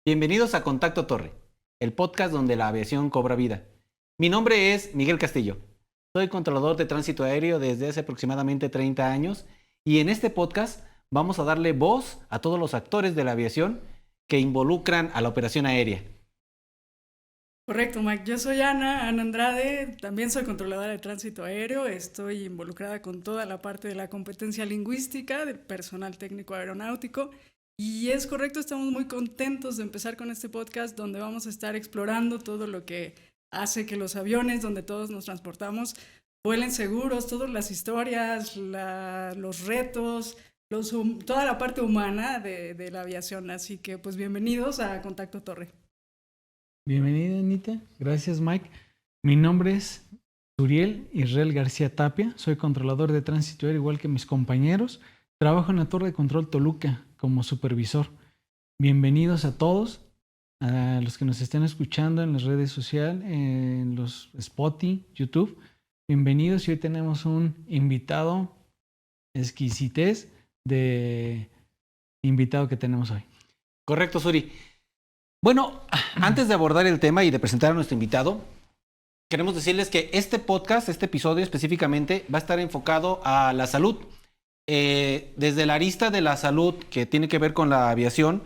Bienvenidos a Contacto Torre, el podcast donde la aviación cobra vida. Mi nombre es Miguel Castillo. Soy controlador de tránsito aéreo desde hace aproximadamente 30 años y en este podcast vamos a darle voz a todos los actores de la aviación que involucran a la operación aérea. Correcto, Mike. Yo soy Ana Andrade, también soy controladora de tránsito aéreo, estoy involucrada con toda la parte de la competencia lingüística del personal técnico aeronáutico y es correcto, estamos muy contentos de empezar con este podcast donde vamos a estar explorando todo lo que hace que los aviones donde todos nos transportamos vuelen seguros, todas las historias, los retos, toda la parte humana de la aviación. Así que pues bienvenidos a Contacto Torre. Bienvenida, Anita. Gracias, Mike. Mi nombre es Uriel Israel García Tapia. Soy controlador de tránsito aéreo igual que mis compañeros. Trabajo en la Torre de Control Toluca como supervisor. Bienvenidos a todos, a los que nos estén escuchando en las redes sociales, en los Spotify, YouTube. Bienvenidos y hoy tenemos un invitado exquisitez de invitado que tenemos hoy. Correcto, Suri. Bueno, antes de abordar el tema y de presentar a nuestro invitado, queremos decirles que este podcast, este episodio específicamente, va a estar enfocado a la salud. Desde la arista de la salud que tiene que ver con la aviación,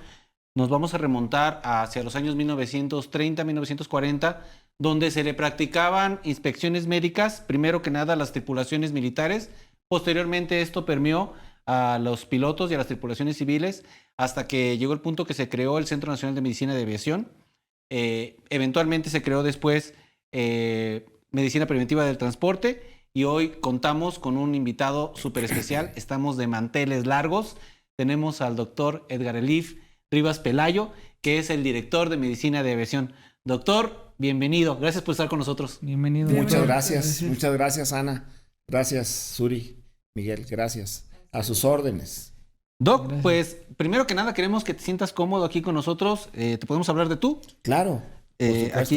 nos vamos a remontar hacia los años 1930, 1940, donde se le practicaban inspecciones médicas, primero que nada a las tripulaciones militares, posteriormente esto permeó a los pilotos y a las tripulaciones civiles hasta que llegó el punto que se creó el Centro Nacional de Medicina de Aviación. Eventualmente se creó después Medicina Preventiva del Transporte y hoy contamos con un invitado súper especial. Estamos de manteles largos. Tenemos al doctor Edgar Elif Rivas Pelayo, que es el director de Medicina de Aviación. Doctor, bienvenido. Gracias por estar con nosotros. Bienvenido. Muchas gracias, Ana. Gracias, Suri, Miguel, gracias. A sus órdenes. Doc, Gracias. pues primero que nada queremos que te sientas cómodo aquí con nosotros. ¿Te podemos hablar de tú? Claro. Por supuesto.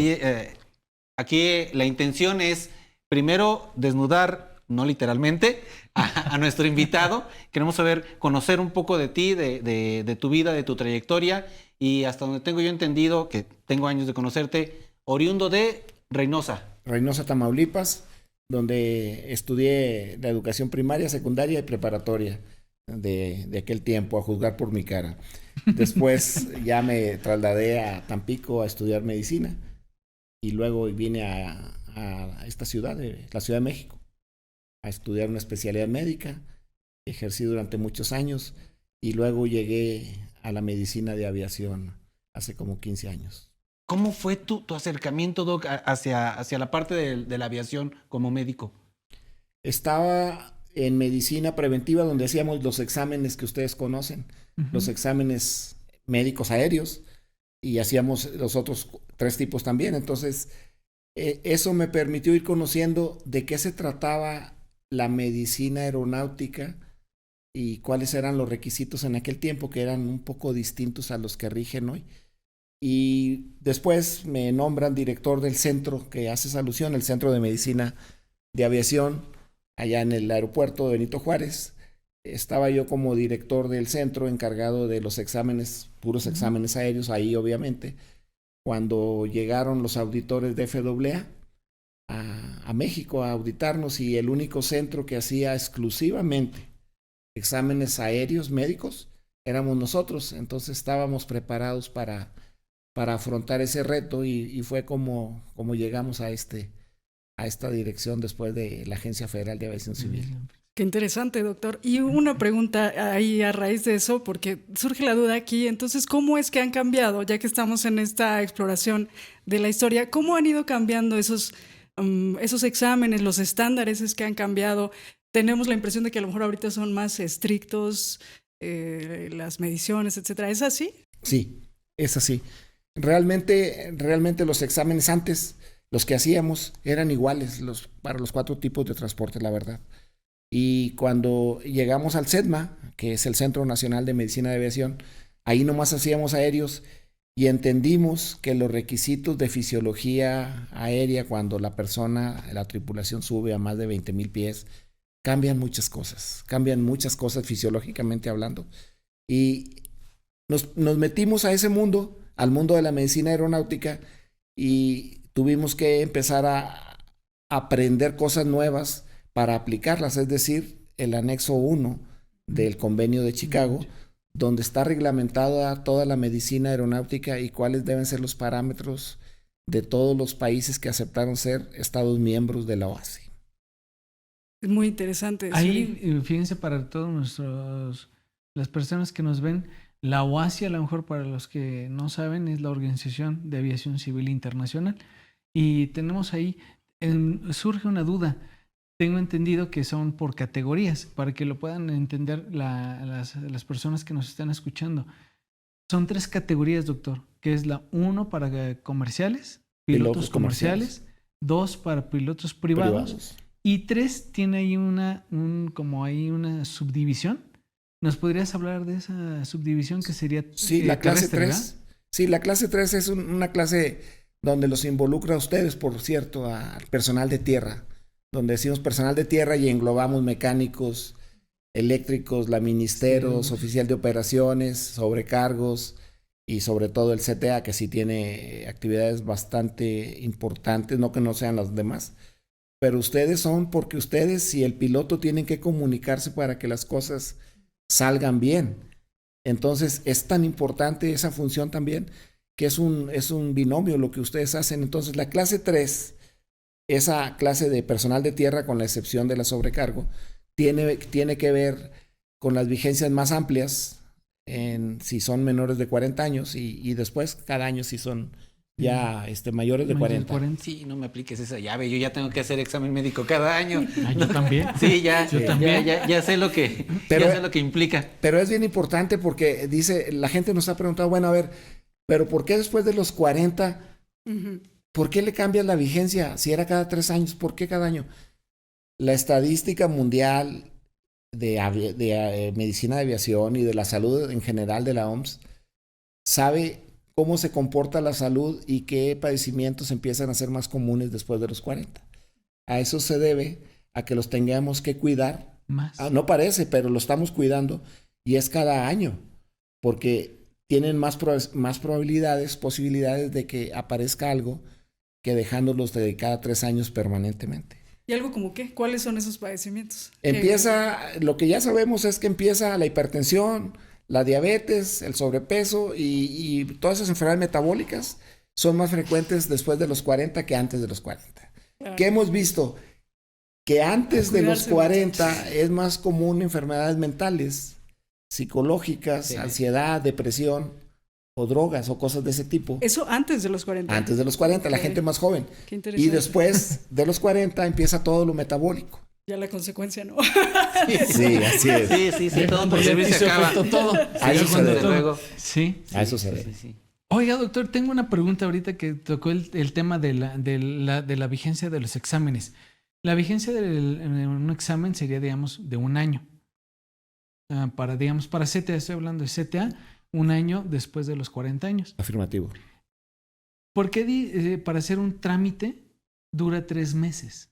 Aquí la intención es primero desnudar, no literalmente, a nuestro invitado. Queremos conocer un poco de ti, de tu vida, de tu trayectoria y hasta donde tengo yo entendido, que tengo años de conocerte, oriundo de Reynosa. Reynosa, Tamaulipas, donde estudié la educación primaria, secundaria y preparatoria de aquel tiempo, a juzgar por mi cara. Después ya me trasladé a Tampico a estudiar medicina y luego vine a esta ciudad, la Ciudad de México, a estudiar una especialidad médica. Ejercí durante muchos años y luego llegué a la medicina de aviación hace como 15 años. ¿Cómo fue tu acercamiento, Doc, hacia la parte de la aviación como médico? Estaba en medicina preventiva donde hacíamos los exámenes que ustedes conocen, los exámenes médicos aéreos y hacíamos los otros 3 tipos también. Entonces, eso me permitió ir conociendo de qué se trataba la medicina aeronáutica y cuáles eran los requisitos en aquel tiempo, que eran un poco distintos a los que rigen hoy. Y después me nombran director del centro que haces alusión, el Centro de Medicina de Aviación, allá en el aeropuerto de Benito Juárez. Estaba yo como director del centro encargado de los exámenes, puros exámenes aéreos, ahí obviamente, cuando llegaron los auditores de FAA a México a auditarnos y el único centro que hacía exclusivamente exámenes aéreos médicos éramos nosotros. Entonces estábamos preparados para afrontar ese reto y fue como llegamos a esta dirección después de la Agencia Federal de Aviación Civil. Qué interesante, doctor. Y una pregunta ahí a raíz de eso, porque surge la duda aquí. Entonces, ¿cómo es que han cambiado, ya que estamos en esta exploración de la historia, cómo han ido cambiando esos exámenes, los estándares es que han cambiado? Tenemos la impresión de que a lo mejor ahorita son más estrictos, las mediciones, etcétera. ¿Es así? Sí, es así. Realmente los exámenes antes, los que hacíamos, eran iguales para los 4 tipos de transporte, la verdad. Y cuando llegamos al CEDMA, que es el Centro Nacional de Medicina de Aviación, ahí nomás hacíamos aéreos y entendimos que los requisitos de fisiología aérea cuando la tripulación sube a más de 20,000 pies, cambian muchas cosas fisiológicamente hablando. Y nos metimos a ese mundo al mundo de la medicina aeronáutica y tuvimos que empezar a aprender cosas nuevas para aplicarlas, es decir, el anexo 1 del convenio de Chicago, donde está reglamentada toda la medicina aeronáutica y cuáles deben ser los parámetros de todos los países que aceptaron ser estados miembros de la OASI. Es muy interesante. Ahí, fíjense, para todos las personas que nos ven, la OASI, a lo mejor para los que no saben, es la Organización de Aviación Civil Internacional. Y tenemos ahí, surge una duda. Tengo entendido que son por categorías, para que lo puedan entender las personas que nos están escuchando. Son 3 categorías, doctor, que es la 1 para comerciales, pilotos comerciales, 2 para pilotos privados. Y 3 tiene ahí una subdivisión. ¿Nos podrías hablar de esa subdivisión que sería sí, la clase 3? Sí, la clase 3 es una clase donde los involucra a ustedes, por cierto, al personal de tierra, donde decimos personal de tierra y englobamos mecánicos, eléctricos, laministeros, oficial de operaciones, sobrecargos y sobre todo el CTA, que sí tiene actividades bastante importantes, no que no sean las demás. Pero ustedes son porque ustedes y el piloto tienen que comunicarse para que las cosas salgan bien. Entonces es tan importante esa función también, que es un binomio lo que ustedes hacen. Entonces la clase 3, esa clase de personal de tierra, con la excepción de la sobrecargo, tiene que ver con las vigencias más amplias, si son menores de 40 años y después cada año si son ya mayores de 40. Sí, no me apliques esa llave. Yo ya tengo que hacer examen médico cada año. Yo también. Sí, ya. Yo también. Ya sé lo que, ya sé lo que implica. Pero es bien importante porque la gente nos ha preguntado, bueno, a ver, pero ¿por qué después de los 40, por qué le cambias la vigencia? Si era cada 3 años, ¿por qué cada año? La estadística mundial de medicina de aviación y de la salud en general de la OMS sabe cómo se comporta la salud y qué padecimientos empiezan a ser más comunes después de los 40. A eso se debe a que los tengamos que cuidar. Más. No parece, pero lo estamos cuidando y es cada año, porque tienen más posibilidades de que aparezca algo que dejándolos de cada 3 años permanentemente. ¿Y algo como qué? ¿Cuáles son esos padecimientos? Lo que ya sabemos es que empieza la hipertensión, la diabetes, el sobrepeso y todas esas enfermedades metabólicas son más frecuentes después de los 40 que antes de los 40. Claro. ¿Qué hemos visto? Que antes de los 40 es más común enfermedades mentales, psicológicas, sí, ansiedad, depresión o drogas o cosas de ese tipo. Eso antes de los 40. Antes de los 40, la gente más joven. Qué interesante. Y después de los 40 empieza todo lo metabólico. Ya la consecuencia, ¿no? Sí, así es. Sí, todo por servir se acaba. Todo. A eso se debe. Luego. Sí. A eso se debe. Sí. Oiga, doctor, tengo una pregunta ahorita que tocó el tema de la vigencia de los exámenes. La vigencia de un examen sería, digamos, de 1 año. Para CTA, estoy hablando de CTA, 1 año después de los 40 años. Afirmativo. ¿Por qué para hacer un trámite dura 3 meses?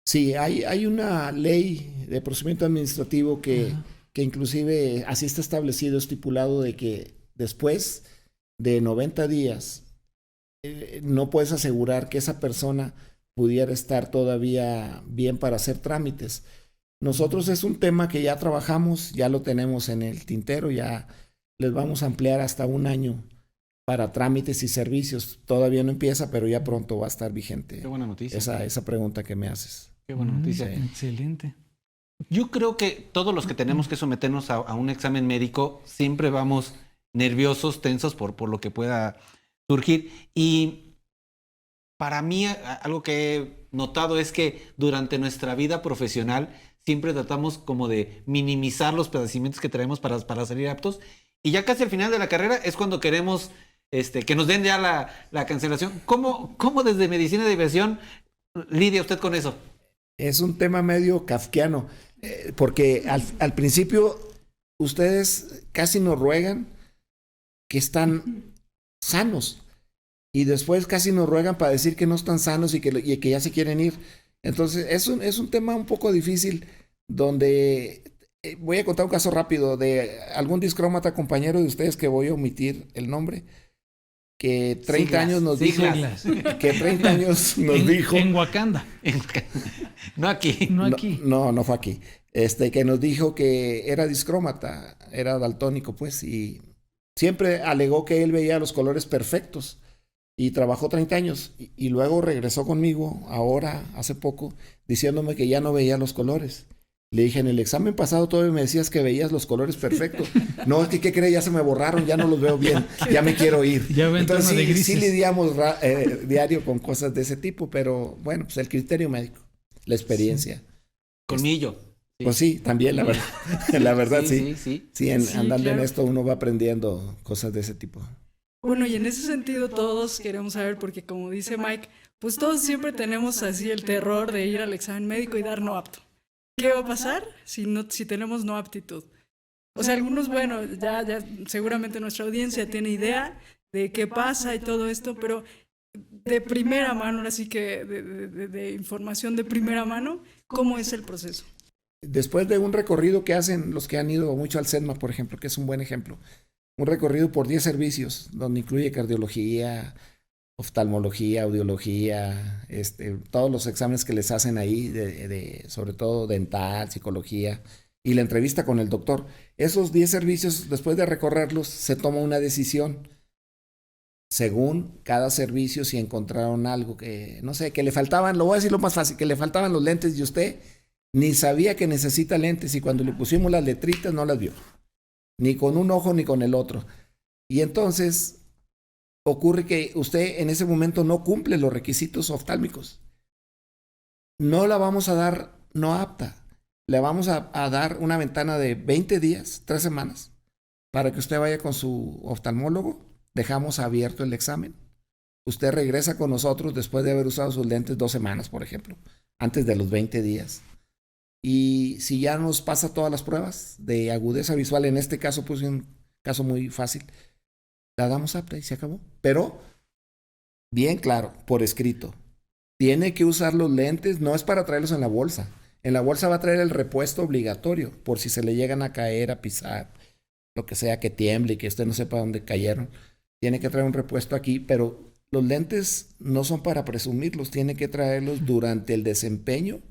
Sí, hay una ley de procedimiento administrativo que inclusive así está establecido, estipulado de que después de 90 días no puedes asegurar que esa persona pudiera estar todavía bien para hacer trámites. Nosotros es un tema que ya trabajamos, ya lo tenemos en el tintero, ya les vamos a ampliar hasta 1 año para trámites y servicios. Todavía no empieza, pero ya pronto va a estar vigente. Qué buena noticia. Esa pregunta que me haces. Qué buena noticia. Sí. Excelente. Yo creo que todos los que tenemos que someternos a un examen médico siempre vamos nerviosos, tensos por lo que pueda surgir. Y para mí algo que he notado es que durante nuestra vida profesional siempre tratamos como de minimizar los padecimientos que traemos para salir aptos. Y ya casi al final de la carrera es cuando queremos que nos den ya la cancelación. ¿Cómo desde medicina de aviación lidia usted con eso? Es un tema medio kafkiano, porque al principio ustedes casi nos ruegan que están sanos y después casi nos ruegan para decir que no están sanos y que ya se quieren ir. Entonces es un tema un poco difícil donde voy a contar un caso rápido de algún discrómata compañero de ustedes que voy a omitir el nombre, que 30 Siglas, años nos siglas. dijo, que 30 años nos dijo, En Wakanda. No aquí. No aquí. no fue aquí, que nos dijo que era discrómata, era daltónico, pues, y siempre alegó que él veía los colores perfectos y trabajó 30 años y luego regresó conmigo ahora, hace poco, diciéndome que ya no veía los colores. Le dije, en el examen pasado todavía me decías que veías los colores perfectos. No, es que, ¿qué crees? Ya se me borraron, ya no los veo bien, ya me quiero ir. Ya ven Entonces tono de grises. sí lidiamos diario con cosas de ese tipo, pero bueno, pues el criterio médico, la experiencia. Colmillo. Sí. Pues sí, también la verdad, la verdad sí. Sí. Sí, Sí, andando en claro. esto uno va aprendiendo cosas de ese tipo. Bueno, y en ese sentido todos queremos saber, porque como dice Mike, pues todos siempre tenemos así el terror de ir al examen médico y dar no apto. ¿Qué va a pasar si tenemos no aptitud? O sea, algunos, bueno, ya seguramente nuestra audiencia tiene idea de qué pasa y todo esto, pero de primera mano, ahora sí que de información de primera mano, ¿cómo es el proceso? Después de un recorrido que hacen los que han ido mucho al CEDMA, por ejemplo, que es un buen ejemplo, un recorrido por 10 servicios, donde incluye cardiología, oftalmología, audiología, todos los exámenes que les hacen ahí, sobre todo dental, psicología, y la entrevista con el doctor. Esos 10 servicios, después de recorrerlos, se toma una decisión según cada servicio, si encontraron algo que, no sé, que le faltaban, lo voy a decir lo más fácil, que le faltaban los lentes y usted ni sabía que necesita lentes y cuando le pusimos las letritas no las vio, ni con un ojo ni con el otro. Y entonces ocurre que usted en ese momento no cumple los requisitos oftálmicos. No la vamos a dar no apta. Le vamos a dar una ventana de 20 días, 3 semanas, para que usted vaya con su oftalmólogo. Dejamos abierto el examen. Usted regresa con nosotros después de haber usado sus lentes 2 semanas, por ejemplo, antes de los 20 días. Y si ya nos pasa todas las pruebas de agudeza visual, en este caso, pues un caso muy fácil, la damos apta y se acabó. Pero, bien claro, por escrito. Tiene que usar los lentes, no es para traerlos en la bolsa. En la bolsa va a traer el repuesto obligatorio, por si se le llegan a caer, a pisar, lo que sea, que tiemble y que usted no sepa dónde cayeron. Tiene que traer un repuesto aquí, pero los lentes no son para presumirlos, tiene que traerlos durante el desempeño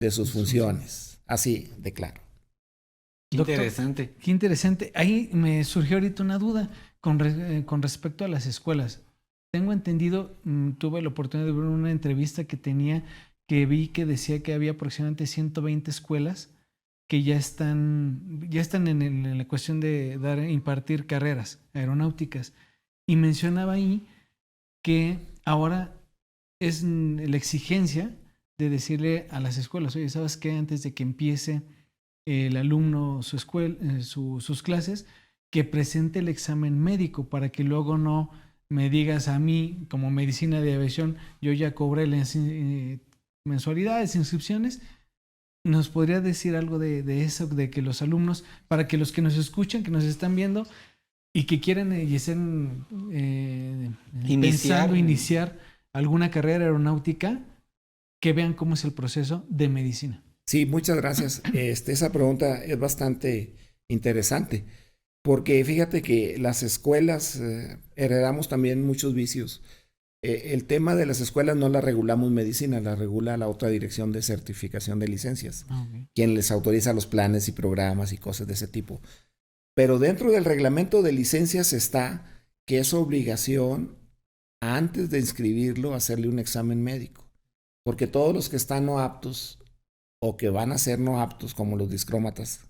de sus funciones. Así de claro. Qué Doctor, interesante. Qué interesante. Ahí me surgió ahorita una duda con respecto a las escuelas. Tengo entendido, tuve la oportunidad de ver una entrevista que vi que decía que había aproximadamente 120 escuelas que ya están en la cuestión de impartir carreras aeronáuticas. Y mencionaba ahí que ahora es la exigencia de decirle a las escuelas, oye, ¿sabes qué? Antes de que empiece el alumno su escuela, sus clases, que presente el examen médico para que luego no me digas a mí, como medicina de aviación, yo ya cobré las mensualidades, inscripciones. ¿Nos podría decir algo de eso, de que los alumnos, para que los que nos escuchan, que nos están viendo y que quieren y estén pensando iniciar alguna carrera aeronáutica, que vean cómo es el proceso de medicina? Sí, muchas gracias. Esa pregunta es bastante interesante, porque fíjate que las escuelas heredamos también muchos vicios. El tema de las escuelas no la regulamos medicina, la regula la otra dirección de certificación de licencias, quien les autoriza los planes y programas y cosas de ese tipo. Pero dentro del reglamento de licencias está que es obligación, antes de inscribirlo, hacerle un examen médico. Porque todos los que están no aptos o que van a ser no aptos, como los discrómatas,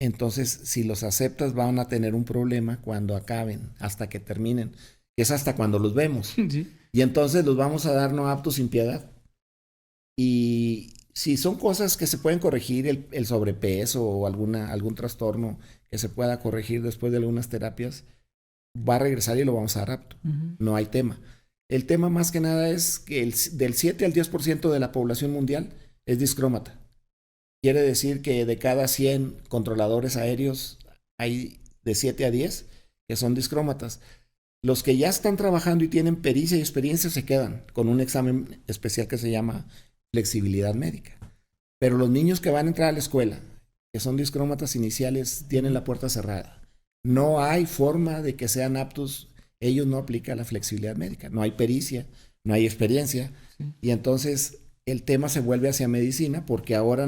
entonces si los aceptas van a tener un problema cuando acaben, hasta que terminen. Es hasta cuando los vemos. Sí. Y entonces los vamos a dar no aptos sin piedad. Y si son cosas que se pueden corregir, el sobrepeso o algún trastorno que se pueda corregir después de algunas terapias, va a regresar y lo vamos a dar apto. No hay tema. El tema más que nada es que del 7 al 10% de la población mundial es discrómata. Quiere decir que de cada 100 controladores aéreos hay de 7 a 10 que son discrómatas. Los que ya están trabajando y tienen pericia y experiencia se quedan con un examen especial que se llama flexibilidad médica. Pero los niños que van a entrar a la escuela, que son discrómatas iniciales, tienen la puerta cerrada. No hay forma de que sean aptos ellos no aplican la flexibilidad médica, no hay pericia, no hay experiencia, y entonces el tema se vuelve hacia medicina porque ahora a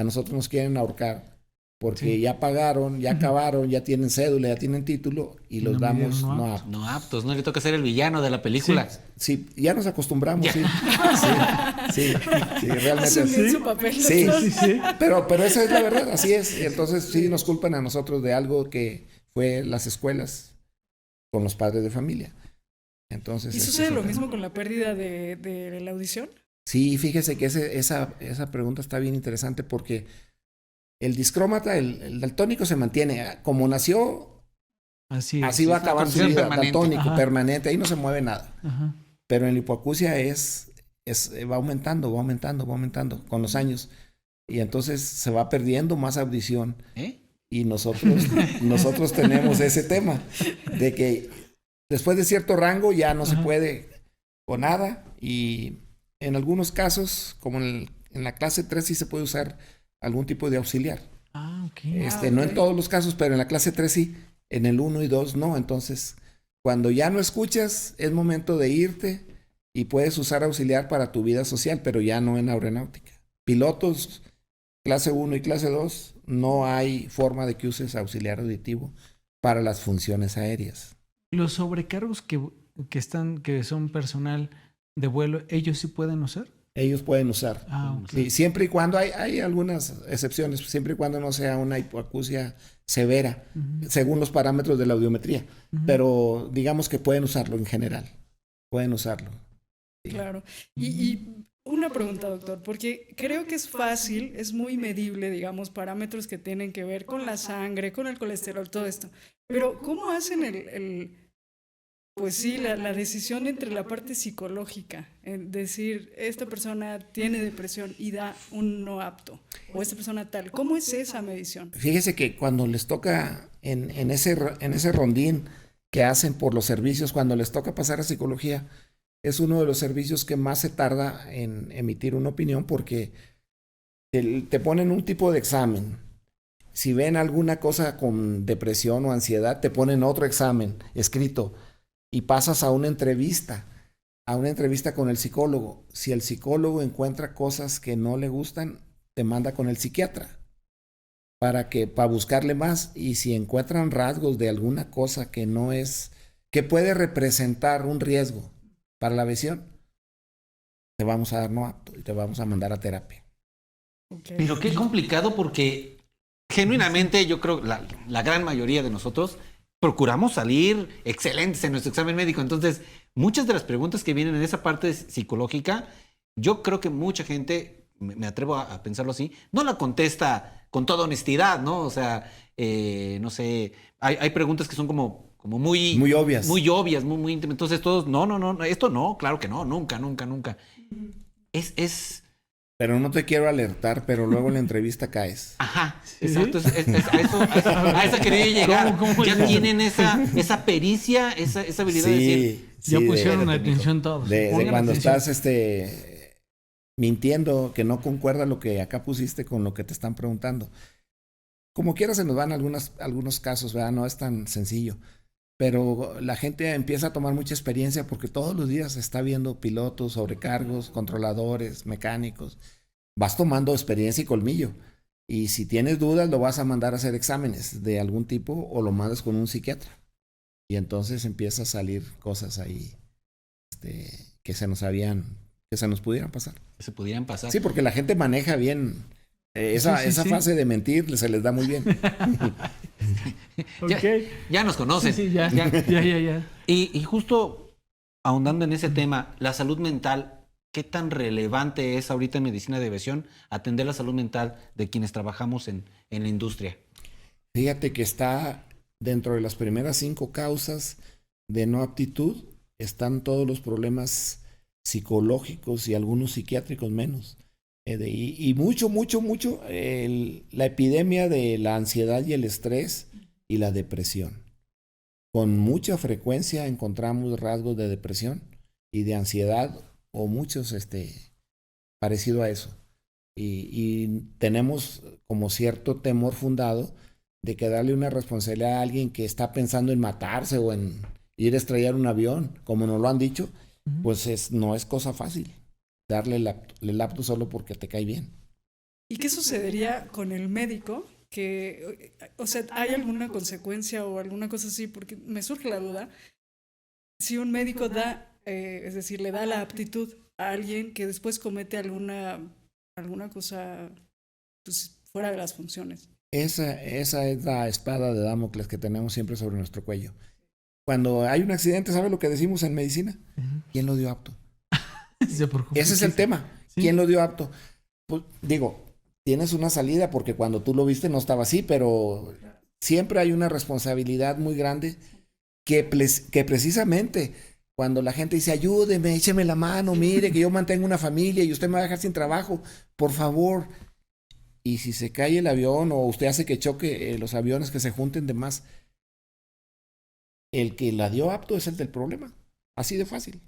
nosotros nos quieren ahorcar porque ya pagaron, ya acabaron, ya tienen cédula, ya tienen título y los damos no aptos. No aptos, ¿no? Le toca ser el villano de la película. Sí, ya nos acostumbramos, Ya. sí, realmente. Asumir su papel. Sí, pero esa es la verdad, así es. Entonces sí nos culpan a nosotros de algo que fue las escuelas con los padres de familia. Entonces, ¿Y sucede lo mismo con la pérdida de la audición? Sí, fíjese que esa pregunta está bien interesante porque el discrómata, el daltónico se mantiene. Como nació, así va a acabar su vida. Daltónico, permanente, ahí no se mueve nada. Ajá. Pero en la hipoacusia va aumentando con los años. Y entonces se va perdiendo más audición. Y nosotros tenemos ese tema de que después de cierto rango ya no se puede con nada. Y en algunos casos, como en la clase 3, sí se puede usar algún tipo de auxiliar. No en todos los casos, pero en la clase 3 sí. En el 1 y 2 no. Entonces, cuando ya no escuchas, es momento de irte y puedes usar auxiliar para tu vida social, pero ya no en aeronáutica. Pilotos, clase 1 y clase 2, no hay forma de que uses auxiliar auditivo para las funciones aéreas. Los sobrecargos que son personal de vuelo, ¿ellos sí pueden usar? Ellos pueden usar. Sí, siempre y cuando hay algunas excepciones, siempre y cuando no sea una hipoacusia severa, según los parámetros de la audiometría. Pero digamos que pueden usarlo en general. Pueden usarlo. Sí. Claro. Y una pregunta, doctor, porque creo que es fácil, es muy medible, digamos, parámetros que tienen que ver con la sangre, con el colesterol, todo esto. Pero ¿cómo hacen pues sí, la decisión entre la parte psicológica, en decir, esta persona tiene depresión y da un no apto, o esta persona tal? ¿Cómo es esa medición? Fíjese que cuando les toca en ese rondín que hacen por los servicios, cuando les toca pasar a psicología, es uno de los servicios que más se tarda en emitir una opinión porque te ponen un tipo de examen. Si ven alguna cosa con depresión o ansiedad, te ponen otro examen escrito. Y pasas a una entrevista con el psicólogo. Si el psicólogo encuentra cosas que no le gustan, te manda con el psiquiatra para buscarle más. Y si encuentran rasgos de alguna cosa que puede representar un riesgo para la visión, te vamos a dar no apto y te vamos a mandar a terapia. Pero qué complicado porque genuinamente yo creo la gran mayoría de nosotros procuramos salir excelentes en nuestro examen médico. Entonces, muchas de las preguntas que vienen en esa parte psicológica, yo creo que mucha gente, me atrevo a pensarlo así, no la contesta con toda honestidad, ¿no? O sea, no sé, hay preguntas que son como muy obvias. Muy obvias, muy íntimas. Entonces, todos, no, esto no, claro que no, nunca. Pero no te quiero alertar, pero luego en la entrevista caes. Ajá, exacto. A eso quería llegar. ¿Cómo ya tienen esa pericia, esa habilidad de decir. Ya pusieron atención todos. De cuando estás mintiendo, que no concuerda lo que acá pusiste con lo que te están preguntando. Como quiera se nos van algunos casos, ¿verdad? No es tan sencillo. Pero la gente empieza a tomar mucha experiencia porque todos los días está viendo pilotos, sobrecargos, controladores, mecánicos. Vas tomando experiencia y colmillo. Y si tienes dudas, lo vas a mandar a hacer exámenes de algún tipo o lo mandas con un psiquiatra. Y entonces empieza a salir cosas ahí que se nos pudieran pasar. Que se pudieran pasar. Sí, porque la gente maneja bien. Esa fase de mentir se les da muy bien. Ya nos conocen. Sí, ya. Y justo ahondando en ese tema, la salud mental, ¿qué tan relevante es ahorita en medicina de aviación atender la salud mental de quienes trabajamos en la industria? Fíjate que está dentro de las primeras 5 causas de no aptitud, están todos los problemas psicológicos y algunos psiquiátricos menos. Y mucho, la epidemia de la ansiedad y el estrés y la depresión. Con mucha frecuencia encontramos rasgos de depresión y de ansiedad o muchos parecido a eso. Y tenemos como cierto temor fundado de que darle una responsabilidad a alguien que está pensando en matarse o en ir a estrellar un avión, como nos lo han dicho, pues no es cosa fácil darle el apto solo porque te cae bien. ¿Y qué sucedería con el médico? Que, o sea, ¿hay alguna consecuencia o alguna cosa así? Porque me surge la duda. Si un médico da, es decir, le da la aptitud a alguien que después comete alguna cosa pues, fuera de las funciones. Esa es la espada de Damocles que tenemos siempre sobre nuestro cuello. Cuando hay un accidente, ¿sabe lo que decimos en medicina? ¿Quién lo dio apto? Ese es el tema. ¿Sí? ¿Quién lo dio apto? Pues, digo, tienes una salida porque cuando tú lo viste no estaba así, pero siempre hay una responsabilidad muy grande que precisamente cuando la gente dice, ayúdeme, écheme la mano, mire que yo mantengo una familia y usted me va a dejar sin trabajo, por favor. Y si se cae el avión o usted hace que choque los aviones, que se junten de más, el que la dio apto es el del problema. Así de fácil.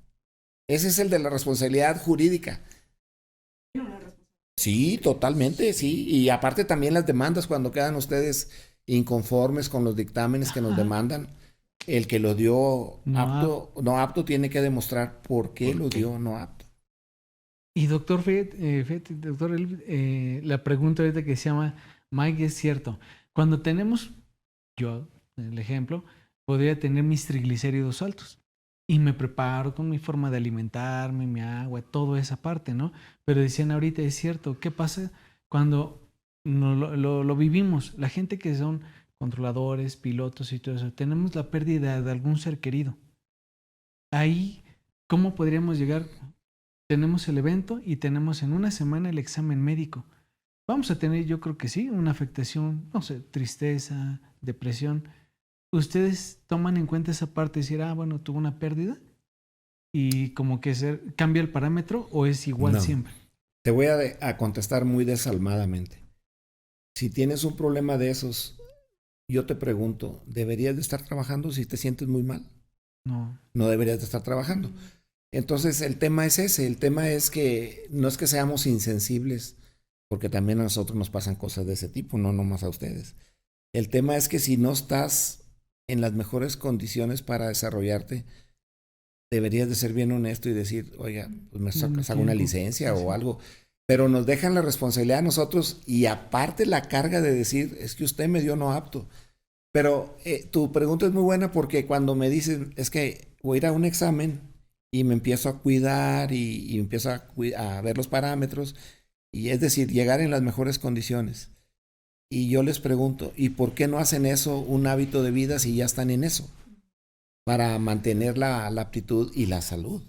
Ese es el de la responsabilidad jurídica. Sí, totalmente, sí. Y aparte también las demandas cuando quedan ustedes inconformes con los dictámenes que nos demandan. El que lo dio no apto tiene que demostrar por qué lo dio no apto. Y doctor doctor, la pregunta ahorita que se llama Mike es cierto. Cuando tenemos, yo, el ejemplo, podría tener mis triglicéridos altos y me preparo con mi forma de alimentarme, mi agua, toda esa parte, ¿no? Pero decían ahorita, es cierto, ¿qué pasa cuando lo vivimos? La gente que son controladores, pilotos y todo eso, tenemos la pérdida de algún ser querido. Ahí, ¿cómo podríamos llegar? Tenemos el evento y tenemos en una semana el examen médico. Vamos a tener, yo creo que sí, una afectación, no sé, tristeza, depresión. ¿Ustedes toman en cuenta esa parte y decir, bueno, tuvo una pérdida? ¿Y como que cambia el parámetro o es igual siempre? Te voy a contestar muy desalmadamente. Si tienes un problema de esos, yo te pregunto, ¿deberías de estar trabajando si te sientes muy mal? No. No deberías de estar trabajando. Entonces el tema es ese, el tema es que no es que seamos insensibles, porque también a nosotros nos pasan cosas de ese tipo, no nomás a ustedes. El tema es que si no estás en las mejores condiciones para desarrollarte, deberías de ser bien honesto y decir, oiga, pues me saco una licencia o algo. Pero nos dejan la responsabilidad a nosotros y aparte la carga de decir, es que usted me dio no apto. Pero tu pregunta es muy buena porque cuando me dicen, es que voy a ir a un examen y me empiezo a cuidar y empiezo a ver los parámetros, y es decir, llegar en las mejores condiciones. Y yo les pregunto, ¿y por qué no hacen eso un hábito de vida si ya están en eso? Para mantener la aptitud y la salud.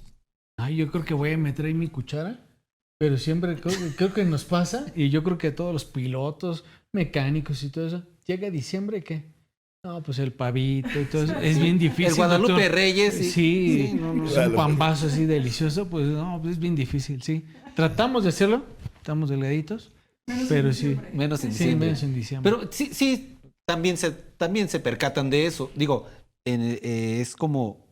Yo creo que voy a meter ahí mi cuchara, pero siempre creo que nos pasa, y yo creo que todos los pilotos, mecánicos y todo eso, llega diciembre, ¿qué? No, pues el pavito y todo eso, es bien difícil. El Guadalupe doctor. Reyes. Sí, un pambazo así delicioso, pues no, pues es bien difícil, sí. Tratamos de hacerlo, estamos delgaditos, pero sí. Menos en sí, diciembre. Menos en diciembre. Pero sí, también se percatan de eso. Digo, es como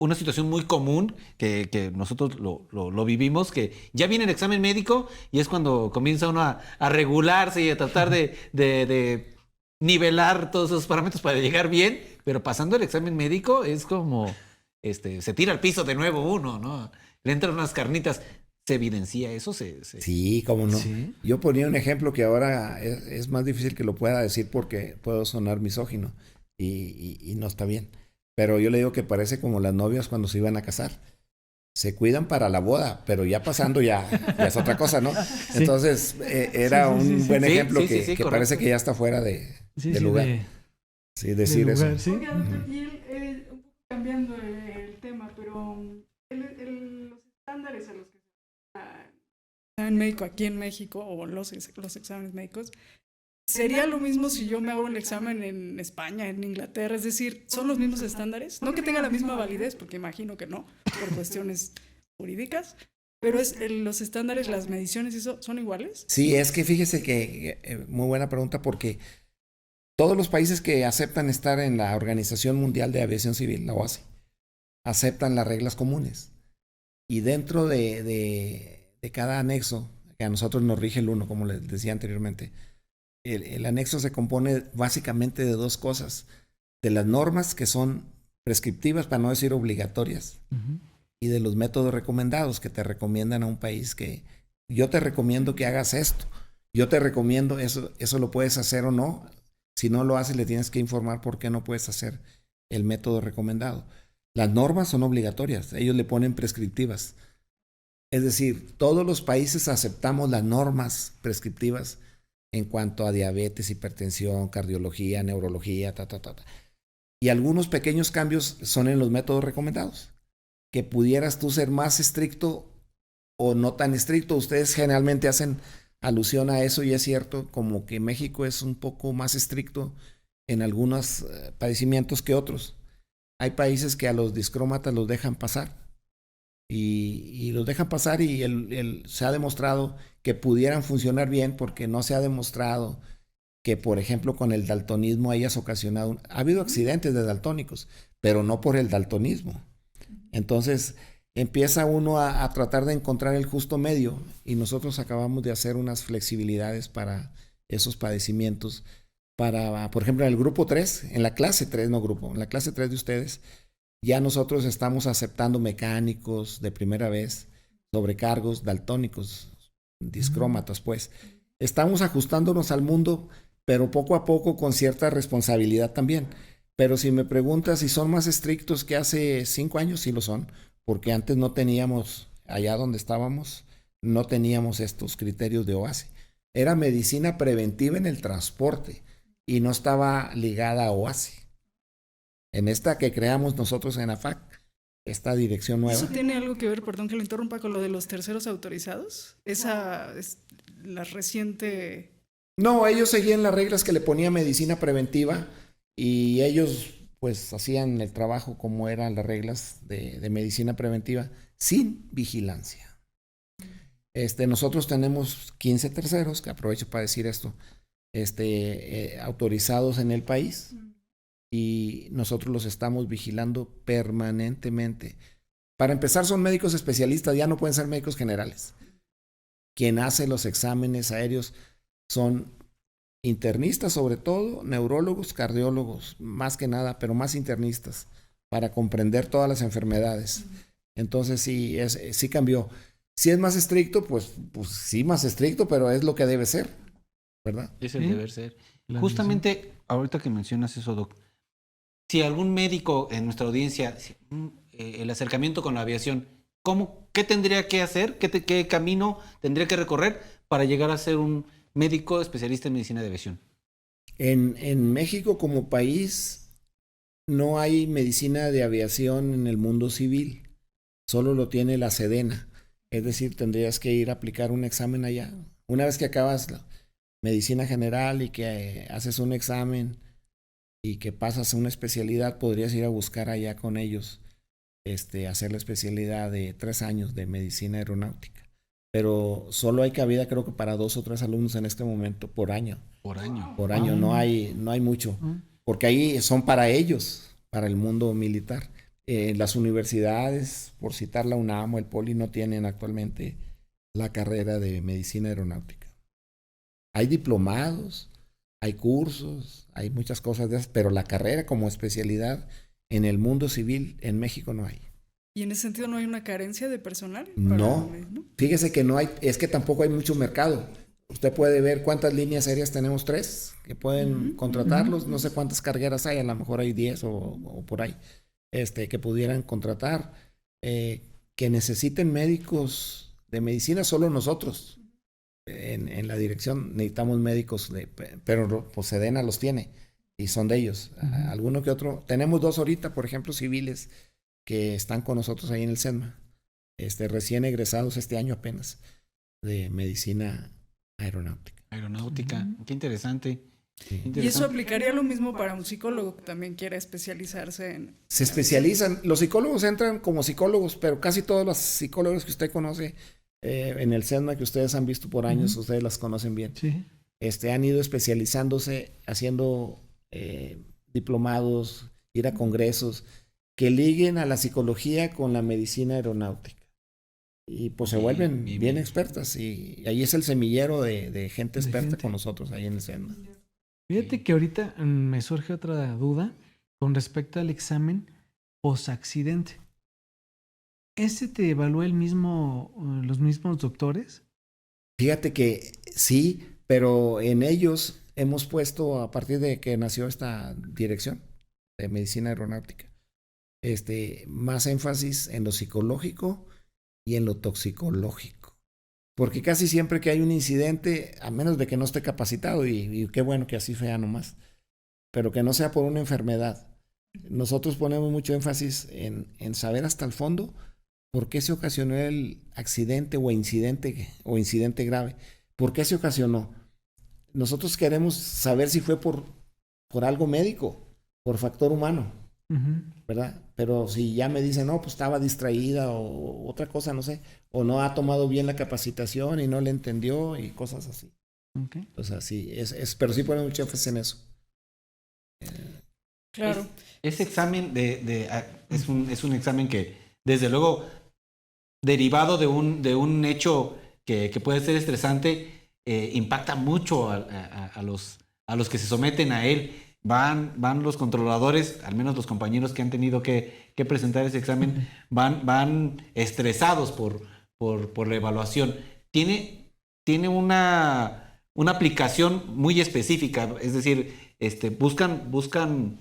una situación muy común que nosotros lo vivimos, que ya viene el examen médico y es cuando comienza uno a regularse y a tratar de nivelar todos esos parámetros para llegar bien, pero pasando el examen médico es como se tira al piso de nuevo uno, ¿no? Le entran unas carnitas. ¿Se evidencia eso? Sí, cómo no. ¿Sí? Yo ponía un ejemplo que ahora es más difícil que lo pueda decir porque puedo sonar misógino y no está bien. Pero yo le digo que parece como las novias cuando se iban a casar. Se cuidan para la boda, pero ya pasando ya es otra cosa, ¿no? Sí. Entonces era un buen ejemplo que parece que ya está fuera de lugar. Sí, decir lugar, eso. ¿Sí? Oiga, doctor, y un poco cambiando el tema, pero los estándares a los que examen médico aquí en México o los exámenes médicos, ¿sería lo mismo si yo me hago el examen en España, en Inglaterra? Es decir, ¿son los mismos estándares? No que tenga la misma validez, porque imagino que no, por cuestiones jurídicas, pero los estándares, las mediciones, ¿eso son iguales? Sí, es que fíjese que muy buena pregunta porque todos los países que aceptan estar en la Organización Mundial de Aviación Civil, la OASI, aceptan las reglas comunes. Y dentro de cada anexo, que a nosotros nos rige el uno, como les decía anteriormente, el anexo se compone básicamente de dos cosas. De las normas que son prescriptivas, para no decir obligatorias, y de los métodos recomendados que te recomiendan a un país que yo te recomiendo que hagas esto, yo te recomiendo eso lo puedes hacer o no. Si no lo haces, le tienes que informar por qué no puedes hacer el método recomendado. Las normas son obligatorias, ellos le ponen prescriptivas. Es decir, todos los países aceptamos las normas prescriptivas en cuanto a diabetes, hipertensión, cardiología, neurología, Y algunos pequeños cambios son en los métodos recomendados. Que pudieras tú ser más estricto o no tan estricto. Ustedes generalmente hacen alusión a eso y es cierto, como que México es un poco más estricto en algunos padecimientos que otros. Hay países que a los discrómatas los dejan pasar y los dejan pasar y se ha demostrado que pudieran funcionar bien porque no se ha demostrado que, por ejemplo, con el daltonismo hayas ocasionado... Ha habido accidentes de daltónicos, pero no por el daltonismo. Entonces empieza uno a tratar de encontrar el justo medio y nosotros acabamos de hacer unas flexibilidades para esos padecimientos. Para, por ejemplo, en el grupo 3, en la clase 3, no grupo, en la clase 3 de ustedes, ya nosotros estamos aceptando mecánicos de primera vez, sobrecargos, daltónicos, discrómatas, pues. Estamos ajustándonos al mundo, pero poco a poco con cierta responsabilidad también. Pero si me preguntas si son más estrictos que hace 5 años, sí lo son, porque antes no teníamos, allá donde estábamos, no teníamos estos criterios de OASI. Era medicina preventiva en el transporte y no estaba ligada a OASI. En esta que creamos nosotros en AFAC, esta dirección nueva. ¿Eso tiene algo que ver, perdón que lo interrumpa, con lo de los terceros autorizados? Esa es la reciente... No, ellos seguían las reglas que le ponía medicina preventiva y ellos pues hacían el trabajo como eran las reglas de medicina preventiva sin vigilancia. Nosotros tenemos 15 terceros, que aprovecho para decir esto, autorizados en el país y nosotros los estamos vigilando permanentemente. Para empezar, son médicos especialistas, ya no pueden ser médicos generales. Quien hace los exámenes aéreos son internistas, sobre todo, neurólogos, cardiólogos, más que nada, pero más internistas, para comprender todas las enfermedades. Entonces sí cambió. Si es más estricto, pues sí, más estricto, pero es lo que debe ser, ¿verdad? Es el deber ser. Justamente, ahorita que mencionas eso, Doc, si algún médico en nuestra audiencia, el acercamiento con la aviación, ¿qué tendría que hacer? ¿Qué camino tendría que recorrer para llegar a ser un médico especialista en medicina de aviación? En México como país no hay medicina de aviación en el mundo civil, solo lo tiene la Sedena. Es decir, tendrías que ir a aplicar un examen allá. Una vez que acabas la medicina general y que haces un examen y que pasas a una especialidad, podrías ir a buscar allá con ellos, hacer la especialidad de 3 años de medicina aeronáutica. Pero solo hay cabida, creo que para 2 o 3 alumnos en este momento por año. Por año. Por año, no hay mucho. Porque ahí son para ellos, para el mundo militar. Las universidades, por citar la UNAM o el Poli, no tienen actualmente la carrera de medicina aeronáutica. Hay diplomados, hay cursos, hay muchas cosas de esas, pero la carrera como especialidad en el mundo civil en México no hay. ¿Y en ese sentido no hay una carencia de personal? No, fíjese que no hay, es que tampoco hay mucho mercado. Usted puede ver cuántas líneas aéreas tenemos, 3, que pueden contratarlos, no sé cuántas cargueras hay, a lo mejor hay 10 o por ahí. Que pudieran contratar, que necesiten médicos de medicina, solo nosotros. En la dirección necesitamos médicos, pero pues Sedena los tiene y son de ellos. Alguno que otro. Tenemos 2 ahorita, por ejemplo, civiles que están con nosotros ahí en el SEDMA, recién egresados este año apenas de medicina aeronáutica. Qué interesante. Sí. ¿Y eso aplicaría lo mismo para un psicólogo que también quiera especializarse en...? Se especializan. Los psicólogos entran como psicólogos, pero casi todos los psicólogos que usted conoce en el SEDMA, que ustedes han visto por años, ustedes las conocen bien. Sí. Han ido especializándose, haciendo diplomados, ir a congresos que liguen a la psicología con la medicina aeronáutica. Y pues se vuelven bien expertas. Y ahí es el semillero de gente experta con nosotros ahí en el SEDMA. Fíjate que ahorita me surge otra duda con respecto al examen. post-accidente. ¿Ese te evalúa los mismos doctores? Fíjate que sí, pero en ellos hemos puesto, a partir de que nació esta dirección de medicina aeronáutica, más énfasis en lo psicológico y en lo toxicológico. Porque casi siempre que hay un incidente, a menos de que no esté capacitado, y qué bueno que así sea nomás, pero que no sea por una enfermedad, nosotros ponemos mucho énfasis en saber hasta el fondo por qué se ocasionó el accidente o incidente grave. ¿Por qué se ocasionó? Nosotros queremos saber si fue por algo médico, por factor humano, ¿verdad? Pero si ya me dicen, no, pues estaba distraída o otra cosa, no sé, o no ha tomado bien la capacitación y no le entendió y cosas así. Okay. O sea, sí, pero sí ponemos mucho énfasis en eso. Claro. Ese examen es un examen que, desde luego, derivado de un hecho que puede ser estresante, impacta mucho a los que se someten a él. Van los controladores, al menos los compañeros que han tenido que presentar ese examen, van estresados por la evaluación. Tiene una aplicación muy específica, es decir, buscan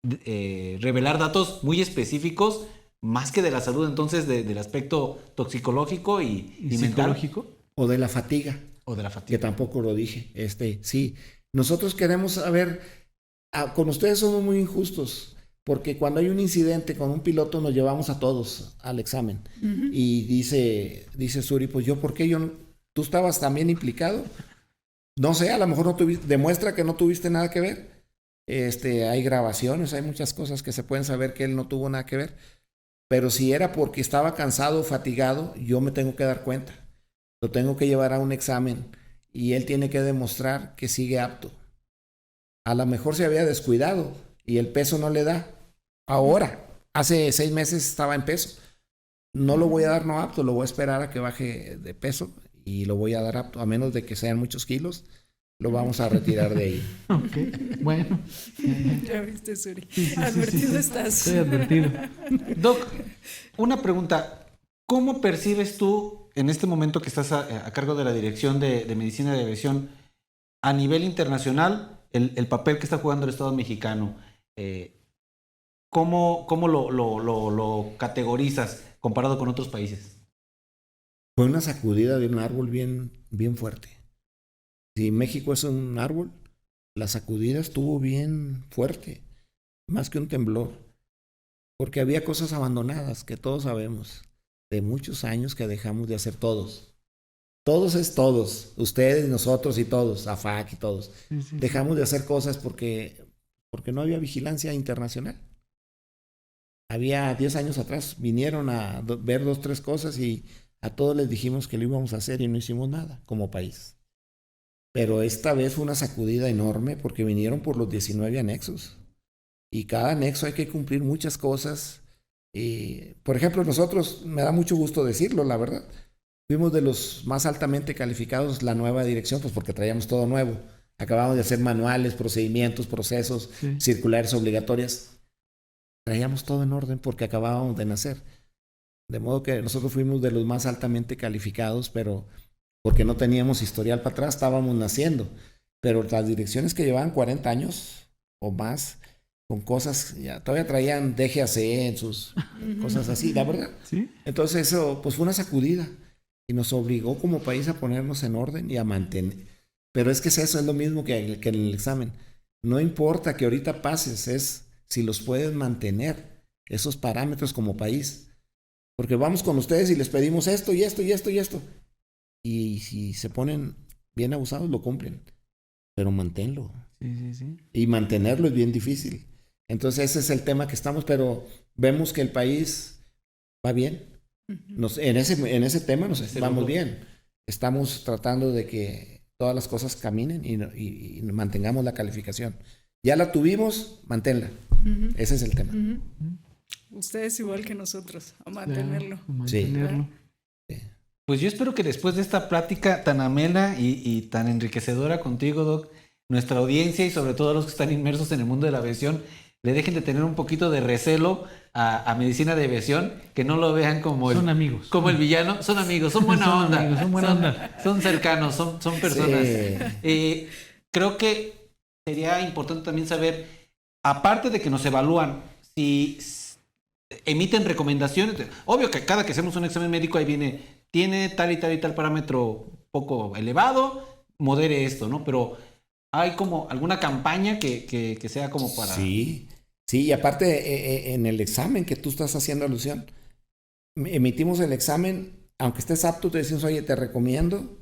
revelar datos muy específicos, más que de la salud, entonces del aspecto toxicológico y psicológico. Mental. O de la fatiga. Que tampoco lo dije. Sí, nosotros queremos saber, con ustedes somos muy injustos, porque cuando hay un incidente con un piloto nos llevamos a todos al examen. Uh-huh. Y dice Suri, pues yo, ¿por qué tú estabas también implicado? No sé, a lo mejor no tuviste, demuestra que no tuviste nada que ver. Hay grabaciones, hay muchas cosas que se pueden saber que él no tuvo nada que ver. Pero si era porque estaba cansado o fatigado, yo me tengo que dar cuenta. Lo tengo que llevar a un examen y él tiene que demostrar que sigue apto. A lo mejor se había descuidado y el peso no le da. Ahora, hace 6 meses estaba en peso. No lo voy a dar no apto, lo voy a esperar a que baje de peso y lo voy a dar apto, a menos de que sean muchos kilos. Lo vamos a retirar de ahí. Ok, bueno. Ya viste, Suri. Sí, advertido estás. Estoy advertido. Doc, una pregunta. ¿Cómo percibes tú, en este momento que estás a cargo de la Dirección de Medicina de Aviación, a nivel internacional, el papel que está jugando el Estado mexicano? ¿Cómo lo categorizas comparado con otros países? Fue una sacudida de un árbol bien fuerte. Si México es un árbol, la sacudida estuvo bien fuerte, más que un temblor, porque había cosas abandonadas que todos sabemos, de muchos años que dejamos de hacer todos. Todos es todos, ustedes, nosotros y todos, AFAC y todos. Sí. Dejamos de hacer cosas porque no había vigilancia internacional. Había 10 años atrás, vinieron a ver 2, 3 cosas y a todos les dijimos que lo íbamos a hacer y no hicimos nada como país. Pero esta vez fue una sacudida enorme porque vinieron por los 19 anexos. Y cada anexo hay que cumplir muchas cosas. Por ejemplo, nosotros, me da mucho gusto decirlo, la verdad, fuimos de los más altamente calificados la nueva dirección, pues porque traíamos todo nuevo. Acabamos de hacer manuales, procedimientos, procesos, circulares obligatorias. Traíamos todo en orden porque acabábamos de nacer. De modo que nosotros fuimos de los más altamente calificados, pero porque no teníamos historial para atrás, estábamos naciendo. Pero las direcciones que llevaban 40 años o más, con cosas, ya todavía traían DGAC en sus cosas así, la verdad. ¿Sí? Entonces eso pues fue una sacudida y nos obligó como país a ponernos en orden y a mantener. Pero es que eso es lo mismo que en el examen. No importa que ahorita pases, es si los puedes mantener, esos parámetros como país. Porque vamos con ustedes y les pedimos esto y esto y esto y esto. Y si se ponen bien abusados, lo cumplen. Pero manténlo. Sí. Y mantenerlo es bien difícil. Entonces ese es el tema que estamos, pero vemos que el país va bien. En ese tema nos vamos bien. Estamos tratando de que todas las cosas caminen y mantengamos la calificación. Ya la tuvimos, manténla. Ese es el tema. Ustedes igual que nosotros, a mantenerlo. Mantenerlo. Sí. Pues yo espero que después de esta plática tan amena y tan enriquecedora contigo, Doc, nuestra audiencia y sobre todo los que están inmersos en el mundo de la aviación le dejen de tener un poquito de recelo a medicina de aviación, que no lo vean como son amigos. Como el villano. Son amigos, son buena Son onda. amigos, son buena onda. Son cercanos, son personas. Sí. Creo que sería importante también saber, aparte de que nos evalúan, si emiten recomendaciones. Obvio que cada que hacemos un examen médico ahí viene, tiene tal y tal y tal parámetro poco elevado, modere esto, ¿no? Pero hay como alguna campaña que sea como para... Sí, y aparte en el examen que tú estás haciendo alusión, emitimos el examen, aunque estés apto, te decimos, oye, te recomiendo